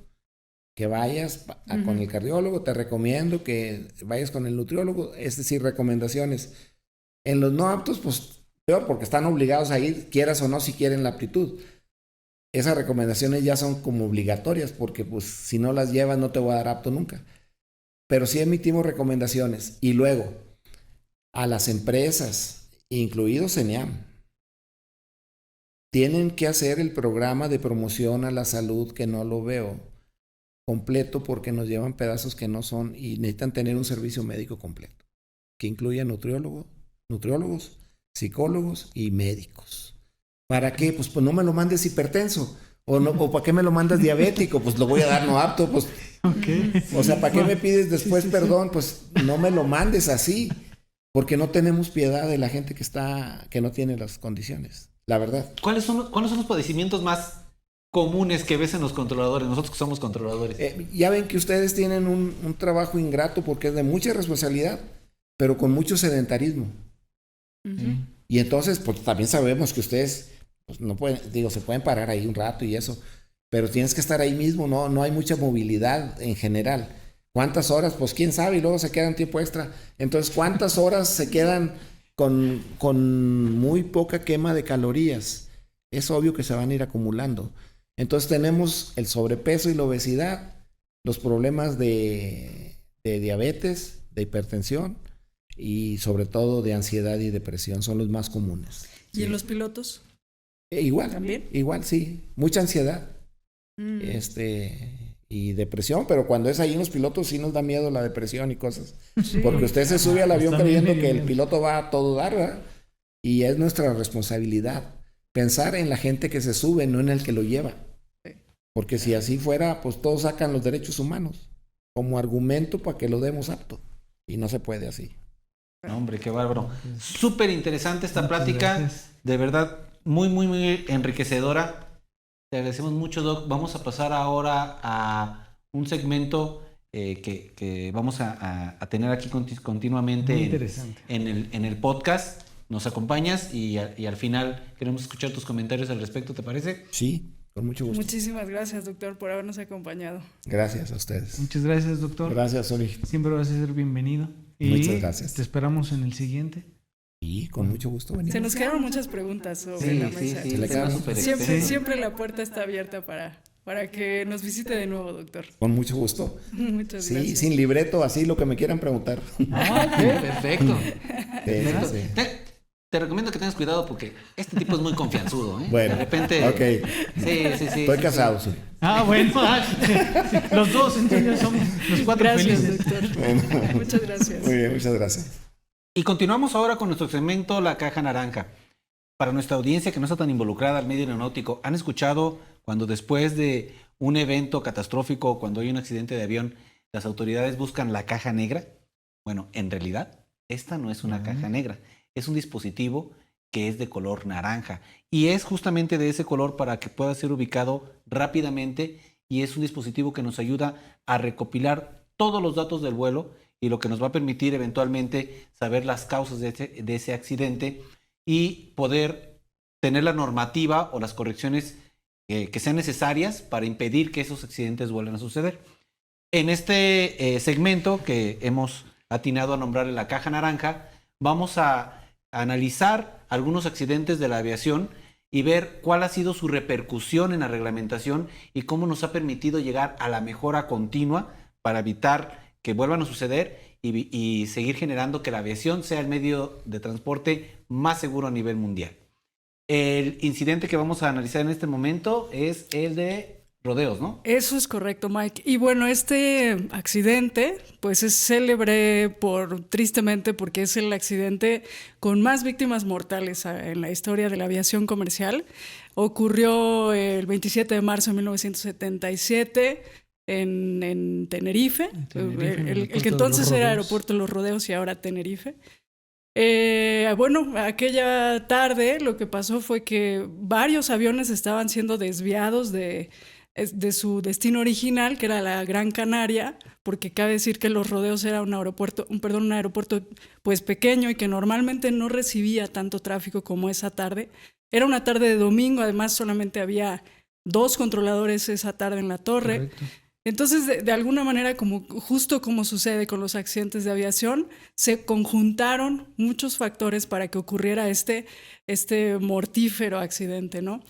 que vayas con el cardiólogo, te recomiendo que vayas con el nutriólogo, es decir, recomendaciones. En los no aptos, pues peor, porque están obligados a ir, quieras o no, si quieren la aptitud. Esas recomendaciones ya son como obligatorias, porque pues si no las llevas no te voy a dar apto nunca. Pero sí emitimos recomendaciones. Y luego, a las empresas, incluidos ENEAM, tienen que hacer el programa de promoción a la salud, que no lo veo completo porque nos llevan pedazos que no son, y necesitan tener un servicio médico completo, que incluya nutriólogos, psicólogos y médicos. ¿Para qué? Pues no me lo mandes hipertenso. O ¿para qué me lo mandas diabético? Pues lo voy a dar no apto. Pues, o sea, ¿para qué me pides después perdón? Pues no me lo mandes así. Porque no tenemos piedad de la gente que no tiene las condiciones. La verdad. ¿Cuáles son los padecimientos más comunes que ves en los controladores? Nosotros que somos controladores. Ya ven que ustedes tienen un trabajo ingrato porque es de mucha responsabilidad, pero con mucho sedentarismo. Y entonces, pues también sabemos que ustedes pues, no pueden, se pueden parar ahí un rato y eso, pero tienes que estar ahí mismo, no hay mucha movilidad en general. ¿Cuántas horas? Pues quién sabe, y luego se quedan tiempo extra. Entonces, ¿cuántas horas se quedan con muy poca quema de calorías? Es obvio que se van a ir acumulando. Entonces tenemos el sobrepeso y la obesidad, los problemas de diabetes, de hipertensión y sobre todo de ansiedad y depresión son los más comunes. ¿Y en los pilotos? Igual, ¿también? Igual, sí. Mucha ansiedad y depresión, pero cuando es ahí en los pilotos sí nos da miedo la depresión y cosas. Sí. Porque usted se sube al avión creyendo que el piloto va a todo dar, ¿verdad? Y es nuestra responsabilidad pensar en la gente que se sube, no en el que lo lleva. Porque si así fuera, pues todos sacan los derechos humanos como argumento para que lo demos apto. Y no se puede así. No, hombre, qué bárbaro. Súper interesante esta plática. Gracias. De verdad, muy, muy, muy enriquecedora. Te agradecemos mucho, Doc. Vamos a pasar ahora a un segmento que vamos a tener aquí continuamente en el podcast. Nos acompañas y al final queremos escuchar tus comentarios al respecto, ¿te parece? Sí, con mucho gusto. Muchísimas gracias, doctor, por habernos acompañado. Gracias a ustedes. Muchas gracias, doctor. Gracias, Soli. Siempre vas a ser bienvenido. Y muchas gracias. Te esperamos en el siguiente. Y con mucho gusto venimos. Se nos quedaron muchas preguntas sobre la mesa. Siempre la puerta está abierta para que nos visite de nuevo, doctor. Con mucho gusto. Muchas gracias. Sí, sin libreto, así lo que me quieran preguntar. Perfecto. Perfecto. Sí. Te recomiendo que tengas cuidado porque este tipo es muy confianzudo, ¿eh? Bueno, de repente... Ok. Sí. Estoy casado, sí. Bueno. Los dos, entonces somos los cuatro felices. Doctor. Bueno. Muchas gracias. Muy bien, muchas gracias. Y continuamos ahora con nuestro segmento La Caja Naranja. Para nuestra audiencia que no está tan involucrada al medio aeronáutico, ¿han escuchado cuando después de un evento catastrófico, cuando hay un accidente de avión, las autoridades buscan la caja negra? Bueno, en realidad, esta no es una caja negra. Es un dispositivo que es de color naranja y es justamente de ese color para que pueda ser ubicado rápidamente y es un dispositivo que nos ayuda a recopilar todos los datos del vuelo y lo que nos va a permitir eventualmente saber las causas de ese accidente y poder tener la normativa o las correcciones que sean necesarias para impedir que esos accidentes vuelvan a suceder. En este segmento que hemos atinado a nombrarle la caja naranja, vamos a analizar algunos accidentes de la aviación y ver cuál ha sido su repercusión en la reglamentación y cómo nos ha permitido llegar a la mejora continua para evitar que vuelvan a suceder y seguir generando que la aviación sea el medio de transporte más seguro a nivel mundial. El incidente que vamos a analizar en este momento es el de rodeos, ¿no? Eso es correcto, Mike. Y bueno, este accidente, pues es célebre tristemente, porque es el accidente con más víctimas mortales en la historia de la aviación comercial. Ocurrió el 27 de marzo de 1977 en Tenerife, el que entonces era Aeropuerto de los Rodeos y ahora Tenerife. Bueno, aquella tarde lo que pasó fue que varios aviones estaban siendo desviados de su destino original, que era la Gran Canaria, porque cabe decir que Los Rodeos era un aeropuerto pues pequeño y que normalmente no recibía tanto tráfico como esa tarde. Era una tarde de domingo, además solamente había 2 controladores esa tarde en la torre. Correcto. Entonces, de alguna manera, justo como sucede con los accidentes de aviación, se conjuntaron muchos factores para que ocurriera este mortífero accidente, ¿no?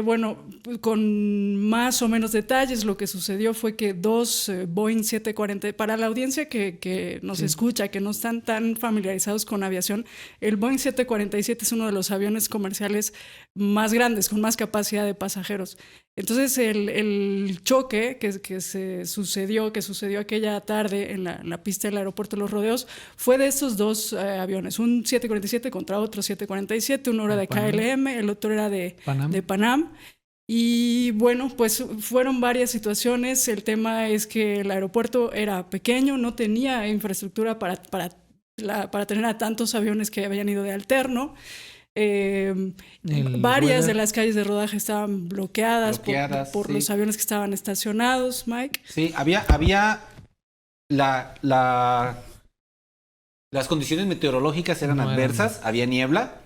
Bueno, con más o menos detalles, lo que sucedió fue que 2 Boeing 740, para la audiencia que nos escucha, que no están tan familiarizados con aviación, el Boeing 747 es uno de los aviones comerciales más grandes, con más capacidad de pasajeros. Entonces, el choque que sucedió aquella tarde en la pista del aeropuerto de Los Rodeos fue de estos 2 aviones, un 747 contra otro 747, uno era de KLM, el otro era de Panam. Y bueno, pues fueron varias situaciones. El tema es que el aeropuerto era pequeño, no tenía infraestructura para tener a tantos aviones que habían ido de alterno. Varias de las calles de rodaje estaban bloqueadas por los aviones que estaban estacionados, Mike. Sí, había las condiciones meteorológicas eran adversas, había niebla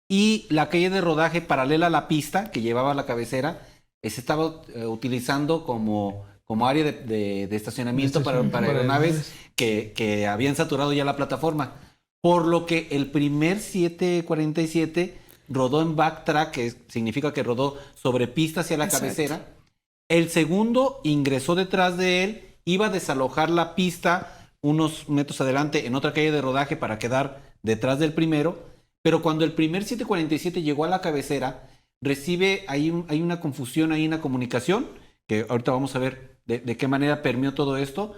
y la calle de rodaje paralela a la pista que llevaba a la cabecera se estaba utilizando como área de estacionamiento para aeronaves que habían saturado ya la plataforma. Por lo que el primer 747 rodó en backtrack, que significa que rodó sobre pista hacia la cabecera. El segundo ingresó detrás de él, iba a desalojar la pista unos metros adelante en otra calle de rodaje para quedar detrás del primero. Pero cuando el primer 747 llegó a la cabecera, hay una confusión, hay una comunicación, que ahorita vamos a ver de qué manera permeó todo esto.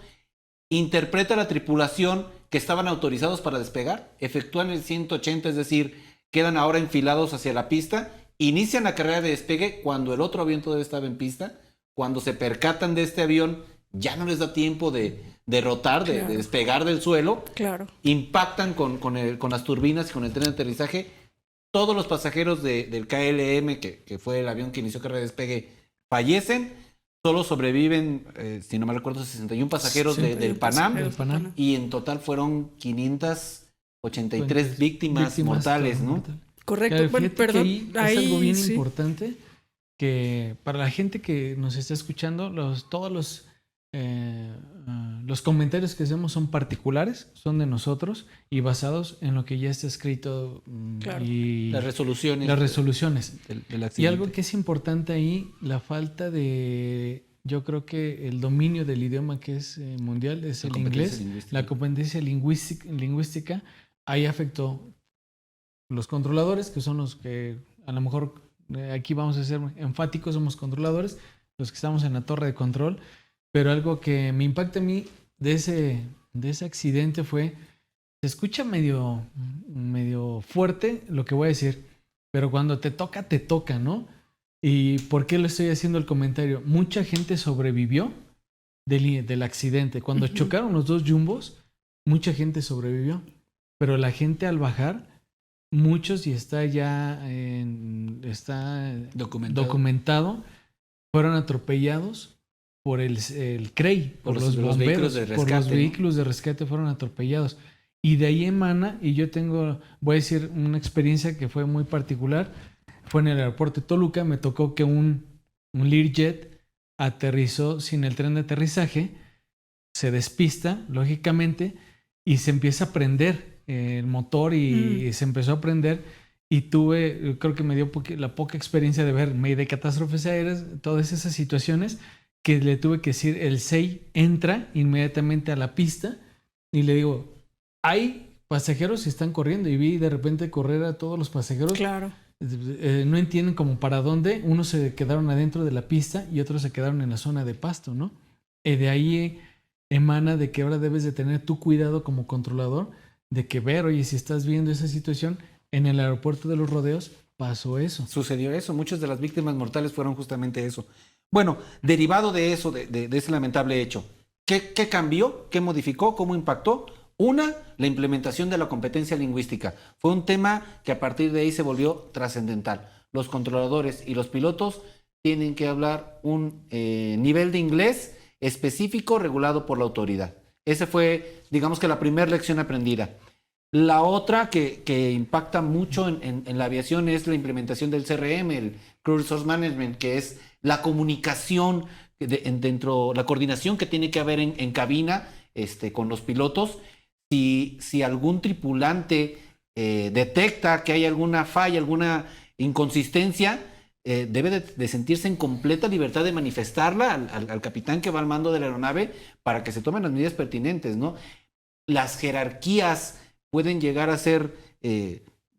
Interpreta la tripulación que estaban autorizados para despegar, efectúan el 180, es decir, quedan ahora enfilados hacia la pista, inician la carrera de despegue cuando el otro avión todavía estaba en pista. Cuando se percatan de este avión, ya no les da tiempo de rotar, de despegar del suelo. Claro. Impactan con las turbinas y con el tren de aterrizaje. Todos los pasajeros del KLM, que fue el avión que inició carrera de despegue, fallecen. Solo sobreviven, si no me recuerdo, 61 pasajeros del Panam. Y en total fueron 583 víctimas mortales, ¿no? Correcto. Bueno, perdón. Es algo bien importante que para la gente que nos está escuchando, todos los comentarios que hacemos son particulares, son de nosotros y basados en lo que ya está escrito. Y las resoluciones del accidente. Y algo que es importante ahí, la falta yo creo que el dominio del idioma que es mundial es el inglés. La competencia lingüística ahí afectó los controladores, que son los que a lo mejor aquí vamos a ser enfáticos, somos controladores, los que estamos en la torre de control. Pero algo que me impacta a mí de ese accidente fue, se escucha medio fuerte lo que voy a decir, pero cuando te toca, ¿no? ¿Y por qué le estoy haciendo el comentario? Mucha gente sobrevivió del accidente. Cuando chocaron los 2 jumbos, mucha gente sobrevivió. Pero la gente al bajar, muchos, y está ya documentado, fueron atropellados por el CREI, por los bomberos, por los vehículos de rescate fueron atropellados. Y de ahí emana, y yo voy a decir una experiencia que fue muy particular, fue en el aeropuerto de Toluca, me tocó que un Learjet aterrizó sin el tren de aterrizaje, se despista, lógicamente, y se empieza a prender el motor y se empezó a prender. Y creo que me dio la poca experiencia de ver de catástrofes aéreas, todas esas situaciones, que le tuve que decir, el 6 entra inmediatamente a la pista y le digo, hay pasajeros que están corriendo, y vi de repente correr a todos los pasajeros. Claro. no entienden como para dónde. Unos se quedaron adentro de la pista y otros se quedaron en la zona de pasto, ¿no? De ahí emana de que ahora debes de tener tu cuidado como controlador, de que ver, oye, si estás viendo esa situación, en el aeropuerto de los Rodeos pasó eso. Sucedió eso. Muchas de las víctimas mortales fueron justamente eso. Bueno, derivado de eso, de ese lamentable hecho, ¿qué cambió? ¿Qué modificó? ¿Cómo impactó? Una, la implementación de la competencia lingüística. Fue un tema que a partir de ahí se volvió trascendental. Los controladores y los pilotos tienen que hablar un nivel de inglés específico regulado por la autoridad. Esa fue, digamos que la primera lección aprendida. La otra que impacta mucho en la aviación es la implementación del CRM, el Crew Resource Management, que es la comunicación la coordinación que tiene que haber en cabina con los pilotos. Si algún tripulante detecta que hay alguna falla, alguna inconsistencia, debe de sentirse en completa libertad de manifestarla al capitán que va al mando de la aeronave para que se tomen las medidas pertinentes, ¿no? Las jerarquías pueden llegar a ser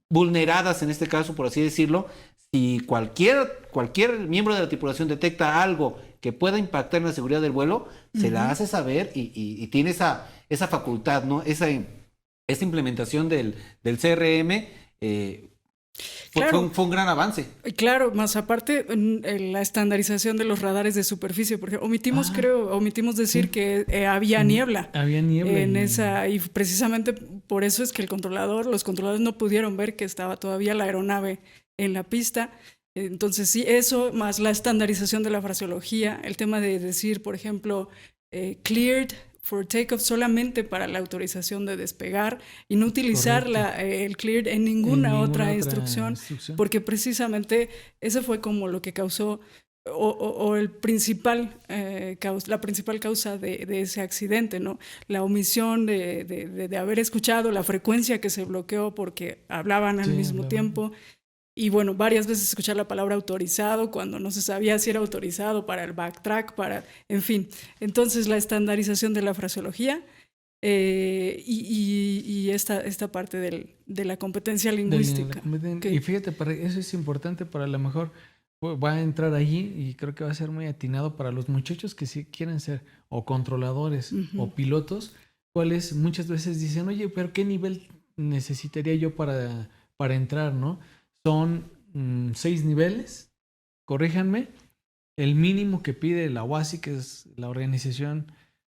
vulneradas, en este caso, por así decirlo, si cualquier miembro de la tripulación detecta algo que pueda impactar en la seguridad del vuelo, se la hace saber y tiene esa facultad, ¿no? Esa implementación del CRM Claro. fue un gran avance. Claro, más aparte la estandarización de los radares de superficie, porque omitimos decir que había niebla. Había niebla. Y precisamente por eso es que los controladores no pudieron ver que estaba todavía la aeronave en la pista. Entonces sí, eso más la estandarización de la fraseología, el tema de decir, por ejemplo, cleared for takeoff solamente para la autorización de despegar y no utilizar el cleared en ninguna otra instrucción, porque precisamente ese fue como lo que causó la principal causa de ese accidente, ¿no? La omisión de haber escuchado la frecuencia que se bloqueó porque hablaban al mismo tiempo. Y bueno, varias veces escuchar la palabra autorizado cuando no se sabía si era autorizado para el backtrack, en fin. Entonces la estandarización de la fraseología y esta parte de la competencia lingüística. Y fíjate, eso es importante para lo mejor va a entrar allí y creo que va a ser muy atinado para los muchachos que sí quieren ser o controladores o pilotos, cuales muchas veces dicen, oye, pero ¿qué nivel necesitaría yo para entrar, no? Son 6 niveles, corríjanme. El mínimo que pide la OASI, que es la Organización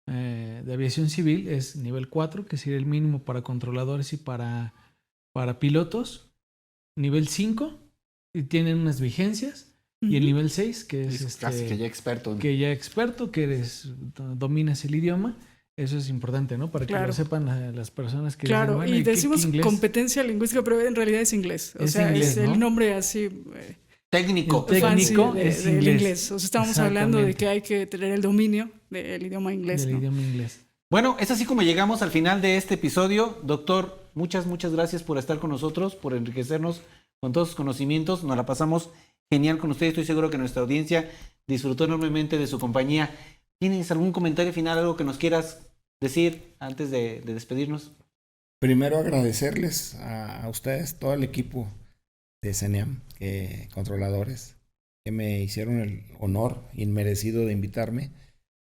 de Aviación Civil, es nivel 4, que sería el mínimo para controladores y para pilotos. Nivel 5, y tienen unas vigencias. Y el nivel 6, que es casi que ya experto. Que dominas el idioma. Eso es importante, ¿no? Para que lo sepan las personas que dicen, bueno, y decimos competencia lingüística, pero en realidad es inglés. O sea, inglés, es, ¿no? El nombre así... técnico es del inglés. O sea, estamos hablando de que hay que tener el dominio del idioma inglés. Del idioma inglés. Bueno, es así como llegamos al final de este episodio. Doctor, muchas gracias por estar con nosotros, por enriquecernos con todos sus conocimientos. Nos la pasamos genial con usted. Estoy seguro que nuestra audiencia disfrutó enormemente de su compañía. ¿Tienes algún comentario final, algo que nos quieras decir antes de despedirnos? Primero agradecerles a ustedes, todo el equipo de CENEAM, controladores, que me hicieron el honor inmerecido de invitarme.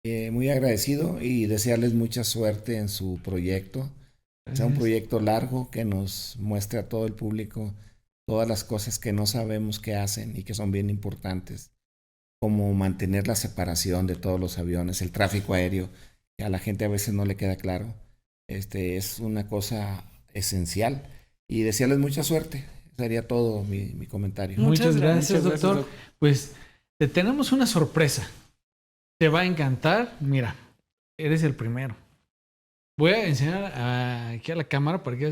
Muy agradecido y desearles mucha suerte en su proyecto. Sea un proyecto largo que nos muestre a todo el público todas las cosas que no sabemos que hacen y que son bien importantes, como mantener la separación de todos los aviones, el tráfico aéreo, que a la gente a veces no le queda claro. Es una cosa esencial. Y desearles mucha suerte. Sería todo mi comentario. Muchas gracias, doctor. Pues te tenemos una sorpresa. Te va a encantar. Mira, eres el primero. Voy a enseñar aquí a la cámara para que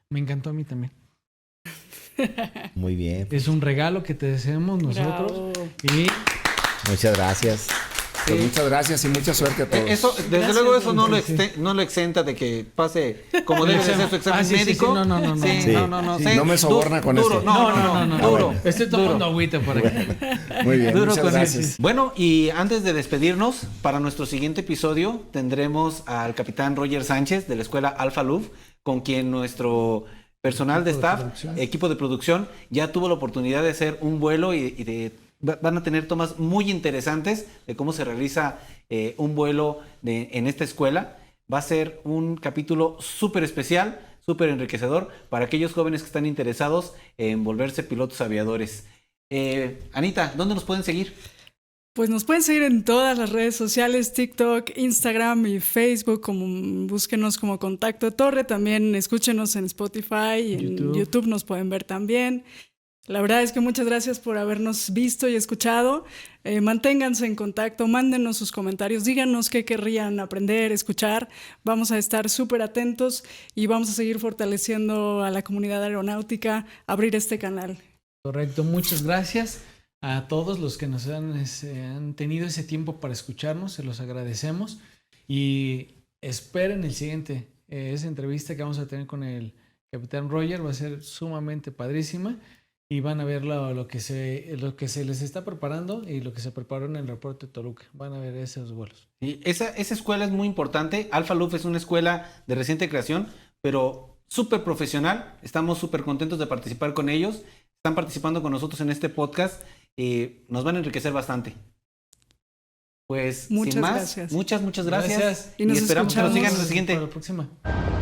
me encantó a mí también. Muy bien. Es un regalo que te deseamos nosotros. Y muchas gracias. Pues muchas gracias y mucha suerte a todos. Eso, desde luego, eso no lo exenta de que pase como debe de ser su examen médico. No me soborna con esto. No. Duro. Estoy tomando agüita por aquí. Muy bien, duro muchas gracias. Bueno, y antes de despedirnos, para nuestro siguiente episodio tendremos al capitán Roger Sánchez de la escuela Alfa Luf, con quien nuestro personal de Equipo de staff, producción. equipo de producción, ya tuvo la oportunidad de hacer un vuelo van a tener tomas muy interesantes de cómo se realiza un vuelo en esta escuela. Va a ser un capítulo súper especial, súper enriquecedor para aquellos jóvenes que están interesados en volverse pilotos aviadores. Anita, ¿dónde nos pueden seguir? Pues nos pueden seguir en todas las redes sociales, TikTok, Instagram y Facebook, búsquenos como Contacto Torre, también escúchenos en Spotify y en YouTube nos pueden ver también. La verdad es que muchas gracias por habernos visto y escuchado. Manténganse en contacto, mándenos sus comentarios, díganos qué querrían aprender, escuchar. Vamos a estar súper atentos y vamos a seguir fortaleciendo a la comunidad aeronáutica, abrir este canal. Correcto, muchas gracias a todos los que nos han tenido ese tiempo para escucharnos, se los agradecemos y esperen el siguiente, esa entrevista que vamos a tener con el Capitán Roger va a ser sumamente padrísima y van a ver lo que se les está preparando y lo que se preparó en el aeropuerto de Toluca, van a ver esos vuelos. Sí, esa escuela es muy importante. Alfa Luf es una escuela de reciente creación, pero súper profesional, estamos súper contentos de participar con ellos, están participando con nosotros en este podcast. Nos van a enriquecer bastante. Pues muchas sin más, gracias. muchas gracias. Y nos esperamos que nos sigan en la escuchamos siguiente. Para la próxima.